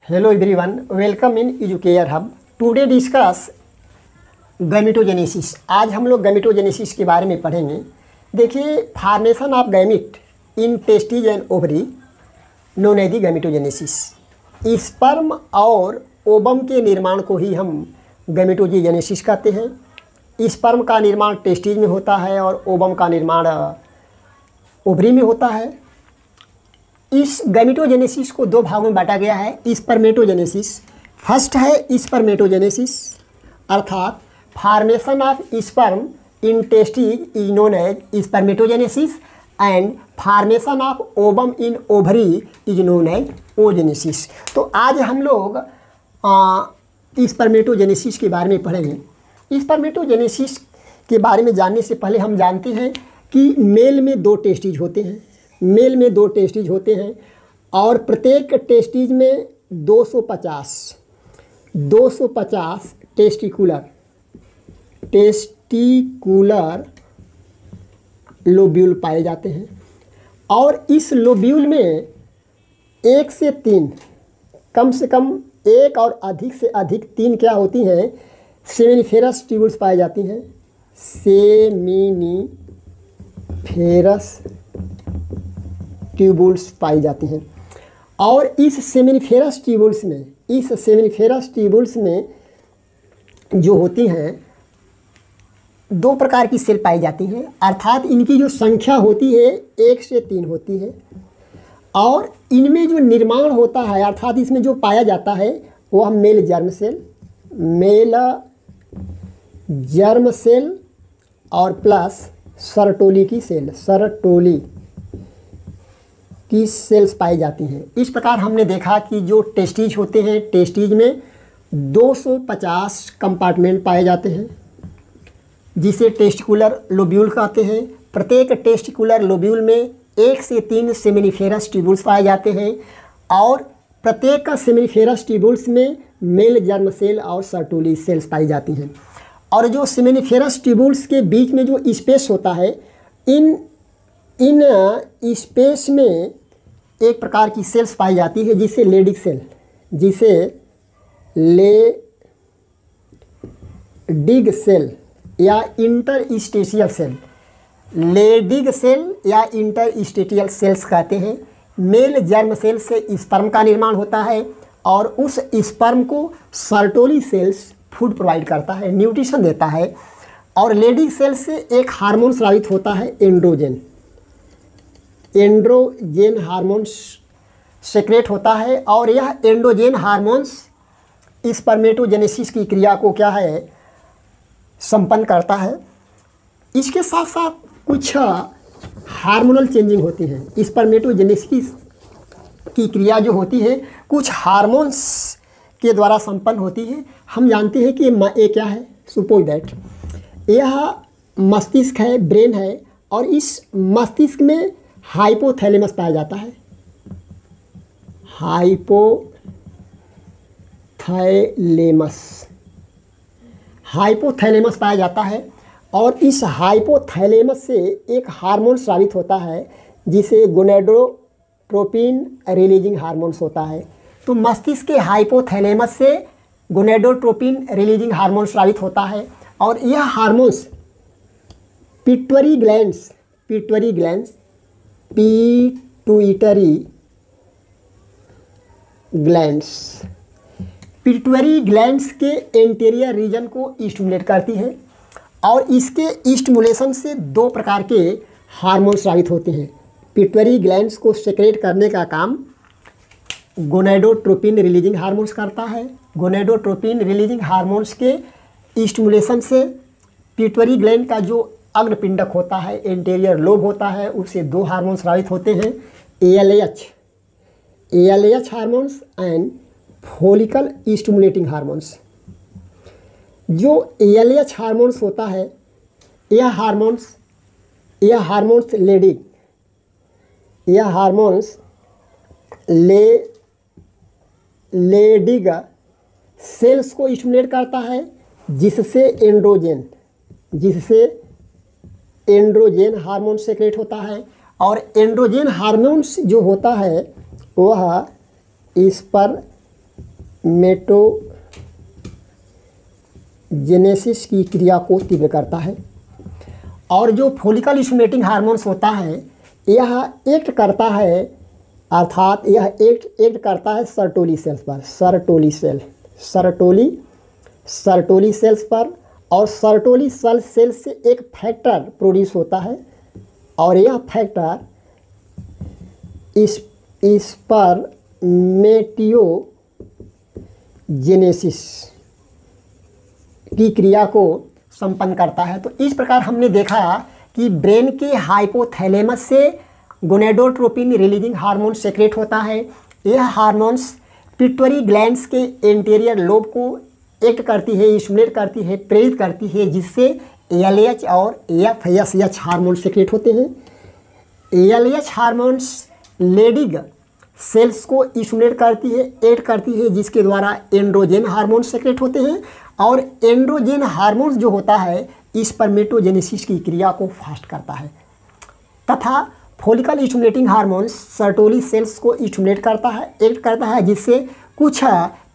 Hello everyone, welcome in Educare Hub. Today discuss gametogenesis. आज हम लोग गैमेटोजेनेसिस के बारे में पढ़ेंगे। देखिए, formation of gamete in testis and ovary known as the gametogenesis. Sperm और ओवम के निर्माण को ही हम गैमेटोजेनेसिस कहते हैं। स्पर्म का निर्माण टेस्टिज में होता है और ओवम का निर्माण ओवरी में होता है। इस गैमेटोजेनेसिस को दो भागों में बांटा गया है। स्पर्मेटोजेनेसिस फर्स्ट है स्पर्मेटोजेनेसिस, अर्थात formation of sperm in testis is known as spermatogenesis and formation of ovum in ovary is known as oogenesis. तो आज हम लोग स्पर्मेटोजेनेसिस के बारे में पढ़ेंगे। स्पर्मेटोजेनेसिस के बारे में जानने से पहले हम जानते हैं कि मेल में दो टेस्टिज होते हैं। मेल में दो टेस्टिज होते हैं और प्रत्येक टेस्टिज में 250 टेस्टिकुलर लोब्यूल पाए जाते हैं और इस लोब्यूल में 1 से 3 कम से कम 1 और अधिक से अधिक 3 क्या होती हैं, सेमिनिफेरस ट्यूब्यूल्स पाई जाती हैं। सेमिनिफेरस ट्यूब्यूल्स पाई जाती हैं और इस सेमिनिफेरस ट्यूब्यूल्स में जो होती हैं 2 प्रकार की सेल पाई जाती हैं, अर्थात इनकी जो संख्या होती है 1 से 3 होती है और इनमें जो निर्माण होता है अर्थात इसमें जो पाया जाता है वो हम मेल जर्म सेल और प्लस सरटोली की सेल्स पाई जाती हैं। इस प्रकार हमने देखा कि जो टेस्टिज होते हैं, टेस्टिज में 250 कंपार्टमेंट पाए जाते हैं जिसे टेस्टिकुलर लोब्यूल कहते हैं। प्रत्येक टेस्टिकुलर लोब्यूल में 1 से 3 सेमिनिफेरस ट्यूब्यूल्स पाए जाते हैं और प्रत्येक का सेमिनिफेरस ट्यूब्यूल्स में मेल जर्म सेल और सर्टोली सेल्स पाई जाती हैं। और जो सेमिनिफेरस ट्यूब्यूल्स के बीच में जो स्पेस होता है, इन स्पेस में एक प्रकार की सेल्स पाई जाती है जिसे लेडिग सेल या इंटरस्टेशियल सेल्स कहते हैं। मेल जर्म सेल से स्पर्म का निर्माण होता है और उस स्पर्म को सर्टोली सेल्स फूड प्रोवाइड करता है, न्यूट्रिशन देता है। और लेडिग सेल से एक हार्मोन स्रावित होता है, एंड्रोजेन हार्मोन्स सेक्रेट होता है और यह एंड्रोजेन हार्मोन्स स्पर्मेटोजेनेसिस की क्रिया को क्या है, संपन्न करता है। इसके साथ साथ कुछ हार्मोनल चेंजिंग होती है। स्पर्मेटोजेनेसिस की क्रिया जो होती है कुछ हार्मोन्स के द्वारा संपन्न होती है। हम जानते हैं कि ये क्या है, सपोज दैट यह मस्तिष्क है, ब्रेन है और इस मस्तिष्क में हाइपोथैलेमस पाया जाता है। हाइपोथैलेमस पाया जाता है और इस हाइपोथैलेमस से एक हार्मोन स्रावित होता है जिसे गोनेडोट्रोपिन रिलीजिंग हार्मोन्स होता है। तो मस्तिष्क के हाइपोथैलेमस से गोनेडोट्रोपिन रिलीजिंग हार्मोन स्रावित होता है और यह हार्मोन्स पिट्यूटरी ग्लैंड्स के एंटीरियर रीजन को स्टिमुलेट करती है और इसके स्टिमुलेशन से 2 प्रकार के हार्मोन स्रावित होते हैं। पिट्यूटरी ग्लैंड्स को सेक्रेट करने का काम गोनेडोट्रोपिन रिलीजिंग हार्मोन्स करता है। गोनेडोट्रोपिन रिलीजिंग हार्मोन्स के स्टिमुलेशन से पिट्यूटरी ग्लैंड का जो अग्रपिंडक होता है, एंटीरियर लोब होता है, उससे 2 हार्मोन स्रावित होते हैं, ALH hormones and follicle stimulating hormones. जो ALH हार्मोन्स होता है यह हार्मोन्स लेडिग सेल्स को स्टिमुलेट करता है जिससे एंड्रोजेन हार्मोन सेक्रेट होता है और एंड्रोजेन हार्मोन्स जो होता है वह स्पर्मेटोजेनेसिस की क्रिया को तीव्र करता है। और जो फॉलिकल स्टिमुलेटिंग हार्मोन्स होता है यह एक्ट करता है, अर्थात यह एक्ट करता है सर्टोली सेल्स पर, सर्टोली सेल्स पर। और सर्टोली सेल से एक फैक्टर प्रोड्यूस होता है और यह फैक्टर स्पर्मेटोजेनेसिस की क्रिया को संपन्न करता है। तो इस प्रकार हमने देखा कि ब्रेन के हाइपोथैलेमस से गोनेडोट्रोपिन रिलीजिंग हार्मोन सेक्रेट होता है। यह हार्मोन्स पिट्यूटरी ग्लैंड्स के एंटीरियर लोब को एक्ट करती है, स्टिमुलेट करती है, प्रेरित करती है, जिससे एलएच और एफएसएच हार्मोन सेक्रेट होते हैं। एलएच हार्मोन्स लेडिग सेल्स को स्टिमुलेट करती है, एक्ट करती है, जिसके द्वारा एंड्रोजन हार्मोन सेक्रेट होते हैं। और एंड्रोजन हार्मोन्स जो होता है स्पर्मेटोजेनेसिस की क्रिया को फास्ट करता है। तथा follicle stimulating hormones Sertoli cells को स्टिमुलेट करता है, एक्ट करता है, जिससे कुछ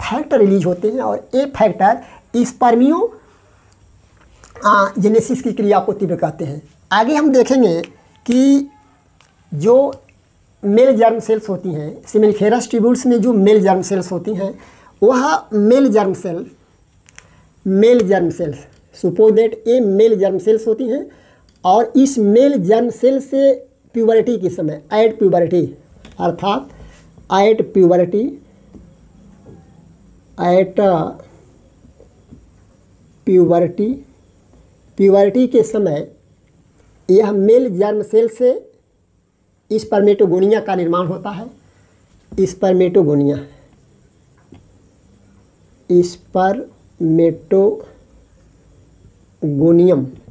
फैक्टर रिलीज होते हैं और ये फैक्टर स्पर्मियोजेनेसिस की क्रिया को तीव्र करते हैं। आगे हम देखेंगे कि जो मेल जर्म सेल्स होती हैं, सेमिनिफेरस ट्यूब्यूल्स में जो मेल जर्म सेल्स होती हैं, वह male germ cells suppose that ये मेल जर्म सेल्स होती हैं। और इस मेल जर्म सेल से प्यूबर्टी के समय एट प्यूबर्टी के समय यह मेल जर्म सेल से स्पर्मेटोगोनिया का निर्माण होता है। स्पर्मेटोगोनियम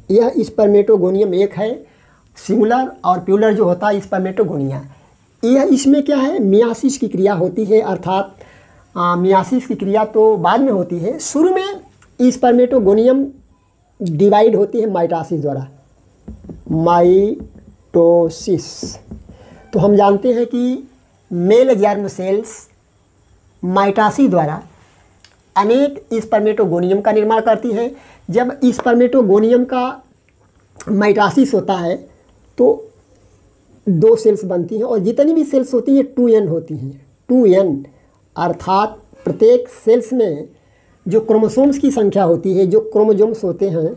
यह स्पर्मेटोगोनियम एक है, सिंगुलर और प्लूरल जो होता है स्पर्मेटोगोनिया। यह इसमें क्या है, मियासिस की क्रिया होती है, अर्थात मियासिस की क्रिया तो बाद में होती है। शुरू में स्पर्मेटोगोनियम डिवाइड होती है माइटोसिस द्वारा, माइटोसिस। तो हम जानते हैं कि मेल जर्म सेल्स माइटोसिस द्वारा अनेक स्पर्मेटोगोनियम का निर्माण करती है। जब स्पर्मेटोगोनियम का माइटोसिस होता है तो 2 सेल्स बनती हैं और जितनी भी सेल्स होती हैं 2n होती हैं। 2n अर्थात प्रत्येक सेल्स में जो क्रोमोसोम्स की संख्या होती है, जो क्रोमोजोम्स होते हैं,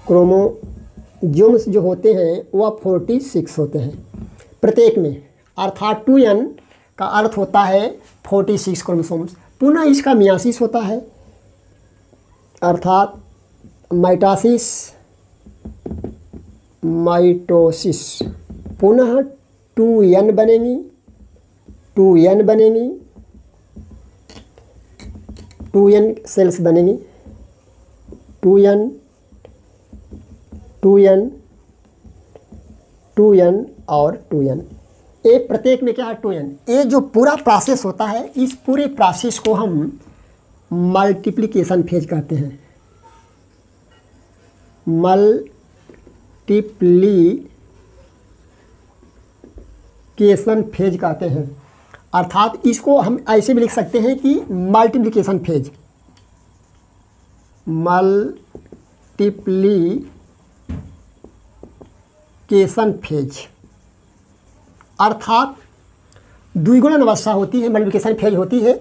क्रोमोजोम्स जो होते हैं वह 46 होते हैं प्रत्येक में, अर्थात 2n का अर्थ होता है 46 क्रोमोसोम्स। पुनः इसका मियासिस होता है, अर्थात माइटोसिस पुनः 2n बनेंगी, 2n सेल्स बनेंगी, 2n और 2n, ये प्रत्येक में क्या है 2n। ये जो पूरा प्रोसेस होता है, इस पूरे प्रोसेस को हम मल्टीप्लिकेशन फेज कहते हैं। मल्टीप्लिकेशन फेज कहते हैं, अर्थात इसको हम ऐसे भी लिख सकते हैं कि मल्टीप्लिकेशन फेज, अर्थात द्विगुणन अवस्था होती है, मल्टीप्लिकेशन फेज होती है।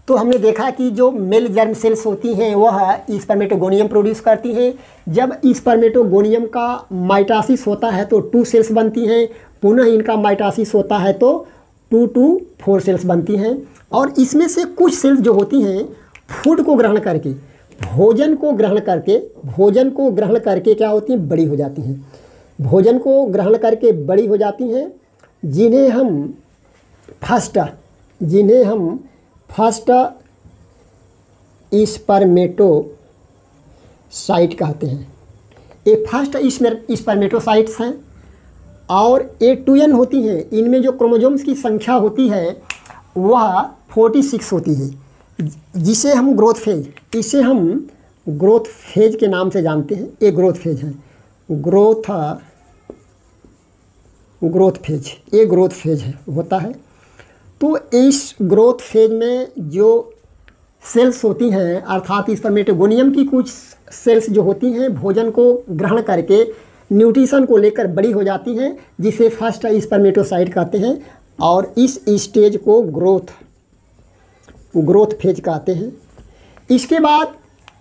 तो हमने देखा कि जो मेल जर्म सेल्स होती हैं वह स्पर्मेटोगोनियम प्रोड्यूस करती हैं। जब स्पर्मेटोगोनियम का माइटोसिस होता है तो 2 सेल्स बनती हैं, पुनः इनका माइटोसिस होता है तो 2 to 4 सेल्स बनती हैं। और इसमें से कुछ सेल्स जो होती हैं फूड को ग्रहण करके, भोजन को ग्रहण करके क्या होती हैं, बड़ी हो जाती हैं। भोजन को ग्रहण करके बड़ी हो जाती हैं, जिन्हें हम फर्स्ट स्पर्मेटोसाइट कहते हैं। ये फर्स्ट स्पर्मेटोसाइट्स हैं और ये 2n होती हैं। इनमें जो क्रोमोसोम्स की संख्या होती है वह 46 होती है, जिसे हम ग्रोथ फेज के नाम से जानते हैं। ये ग्रोथ फेज है, ग्रोथ फेज होता है। तो इस ग्रोथ फेज में जो सेल्स होती हैं अर्थात स्पर्मेटोगोनियम की कुछ सेल्स जो होती हैं भोजन को ग्रहण करके न्यूट्रिशन को लेकर बड़ी हो जाती हैं, जिसे फर्स्ट स्पर्मेटोसाइट कहते हैं। और इस स्टेज को ग्रोथ फेज कहते हैं। इसके बाद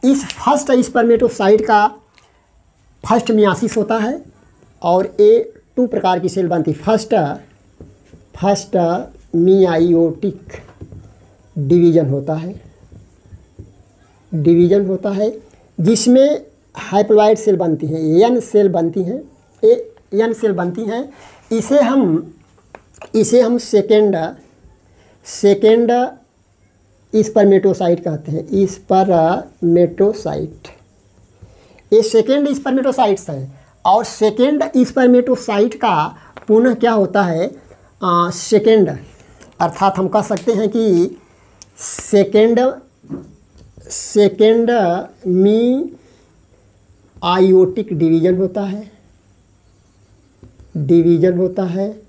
इस फर्स्ट स्पर्मेटोसाइट का फर्स्ट मियासिस होता है और ये 2 प्रकार की सेल बनती है। फर्स्ट मियायोटिक डिवीज़न होता है जिसमें हाइप्लॉइड सेल बनती हैं, एन सेल बनती हैं। इसे हम सेकेंड स्पर्मेटोसाइट कहते हैं। स्पर्मेटोसाइट ये सेकेंड स्पर्मेटोसाइट्स हैं। और सेकेंड स्पर्मेटोसाइट का पुनः क्या होता है, सेकेंड अर्थात हम कह सकते हैं कि सेकेंड मियायोटिक डिवीज़न होता है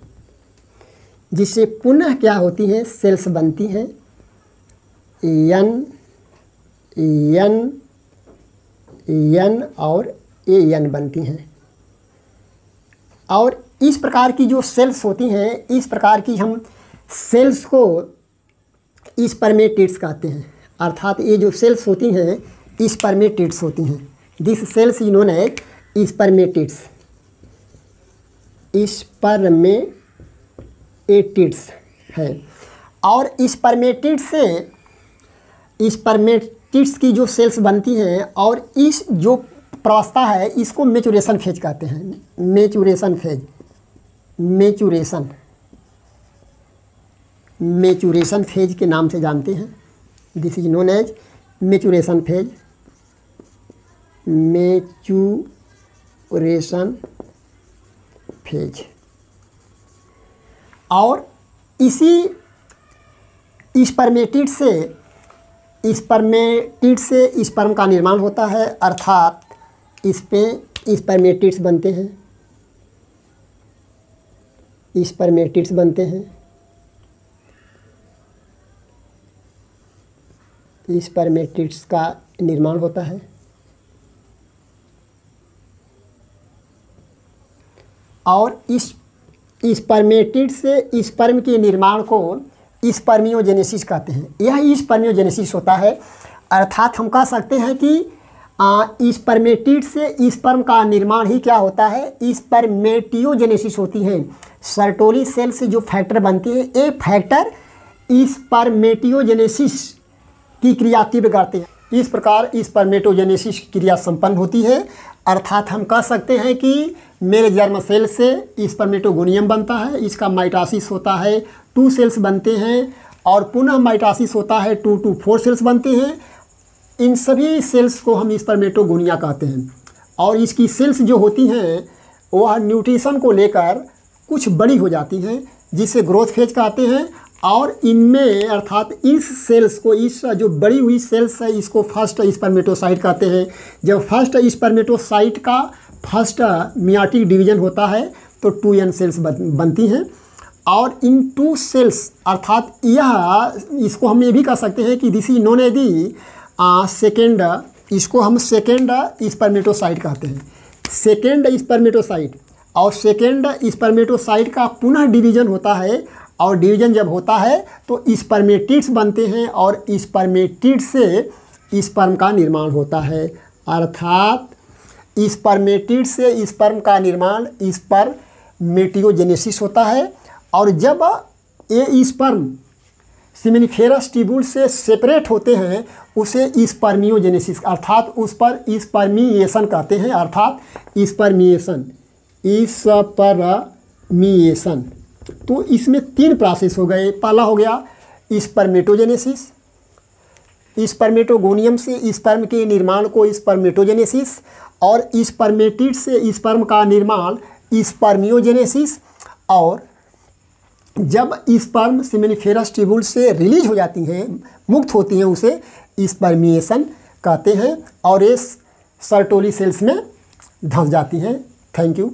जिससे पुनः क्या होती हैं, सेल्स बनती हैं, एन और एन बनती हैं। और इस प्रकार की जो सेल्स होती हैं, इस प्रकार की हम सेल्स को स्पर्मेटिड्स कहते हैं। अर्थात ये जो सेल्स होती हैं स्पर्मेटिड्स होती हैं। This cells is known as spermatids है। और स्पर्मेटिड्स की जो सेल्स बनती हैं और इस जो प्रावस्था है इसको मैच्योरेशन फेज कहते हैं। मैच्योरेशन फेज के नाम से जानते हैं। This is known as maturation phase. और इसी स्पर्मेटिड से स्पर्म का निर्माण होता है। अर्थात इस पे स्पर्मेटिड्स बनते हैं। स्पर्मेटिड्स का निर्माण होता है। और इस स्पर्मेटिड से स्पर्म के निर्माण को स्पर्मियोजेनेसिस कहते हैं। यह स्पर्मियोजेनेसिस होता है। अर्थात हम कह सकते हैं कि स्पर्मेटिड से स्पर्म का निर्माण ही क्या होता है, स्पर्मेटियोजेनेसिस होती है। सर्टोली सेल से जो फैक्टर बनती है ये फैक्टर स्पर्मेटियोजेनेसिस की क्रिया तीव्र करते हैं। इस प्रकार स्पर्मेटोजेनेसिस क्रिया संपन्न होती है। अर्थात हम कह सकते हैं कि मेल जर्म सेल से स्पर्मेटोगोनियम बनता है, इसका माइटोसिस होता है, 2 सेल्स बनते हैं और पुनः माइटोसिस होता है, 2 to 4 सेल्स बनते हैं। इन सभी सेल्स को हम स्पर्मेटोगोनिया कहते हैं। और इसकी सेल्स जो होती हैं वह न्यूट्रिशन को लेकर कुछ बड़ी हो जाती हैं, जिसे ग्रोथ फेज कहते हैं। और इनमें अर्थात इस सेल्स को, इस जो बड़ी हुई सेल्स है इसको फर्स्ट स्पर्मेटोसाइट कहते हैं। जब फर्स्ट स्पर्मेटोसाइट का फर्स्ट मियाटिक डिवीज़न होता है तो 2n सेल्स बनती हैं। और इन 2 सेल्स अर्थात इसको हम ये भी कह सकते हैं कि this is known as the second, इसको हम सेकेंड स्पर्मेटोसाइट कहते हैं। सेकेंड स्पर्मेटोसाइट और सेकेंड स्पर्मेटोसाइट का पुनः डिवीज़न होता है। और डिवीज़न जब होता है तो स्पर्मेटिड्स बनते हैं और स्पर्मेटिड से स्पर्म का निर्माण होता है। अर्थात स्पर्मेटिड से स्पर्म का निर्माण स्पर्मेटियोजेनेसिस होता है। और जब ये स्पर्म सेमिनिफेरस ट्यूब्यूल से सेपरेट होते हैं उसे स्पर्मियोजेनेसिस अर्थात उस पर स्पर्मिएशन कहते हैं। अर्थात स्पर्मिएशन। तो इसमें 3 प्रोसेस हो गए। पहला हो गया स्पर्मेटोजेनेसिस, स्पर्मेटोगोनियम से स्पर्म के निर्माण को स्पर्मेटोजेनेसिस, और स्पर्मेटिड से स्पर्म का निर्माण स्पर्मियोजेनेसिस। और जब स्पर्म सेमिनिफेरस ट्यूब्यूल से रिलीज हो जाती हैं, मुक्त होती हैं, उसे स्पर्मिएशन कहते हैं। और ये सर्टोली सेल्स में धंस जाती हैं। Thank you.